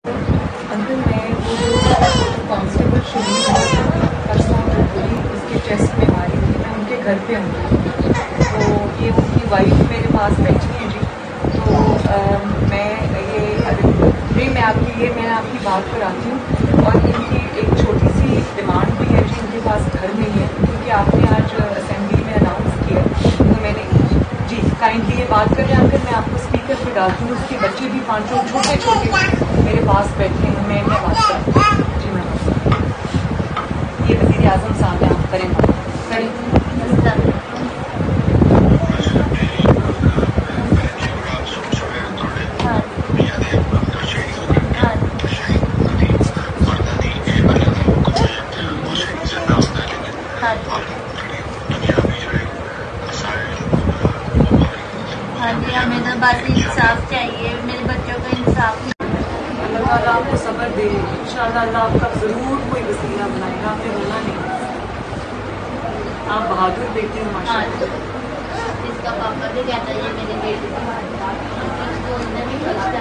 Uncle मैं वो जो कांस्टेबल शरीफ परसों जो गोली उसके चेस्ट में मारी थी, मैं उनके घर पे हूँ। तो ये उनकी वाइफ मेरे पास बैठी है जी। तो मैं आपकी बात कराती हूँ। और इनकी एक छोटी सी डिमांड भी है जी, इनके पास घर नहीं है, क्योंकि आपने आज असेंबली में अनाउंस किया। तो मैंने जी काइंडली ये बात कर रहे हैं अंकल, मैं आपको स्पीकर पे डालती हूँ। उसके बच्चे भी 5 छोटे छोटे मेरे पास बैठे हैं, मैं बात करती हूँ जी। मैं ये वज़ीर आज़म साहब हैं, आप करें बात करें। हाँ जी, हमें तो बस इंसाफ चाहिए, मेरे बच्चों को इंसाफ। अल्लाह ताला आपको सब्र दे, इंशाअल्लाह अल्लाह आपका ज़रूर कोई वसीला बनाएगा, आपने रोना नहीं। आप बहादुर बेटे हैं माशाअल्लाह। इसका पापा भी कहता है ये मेरी बेटी की स्कूल में भी फर्स्ट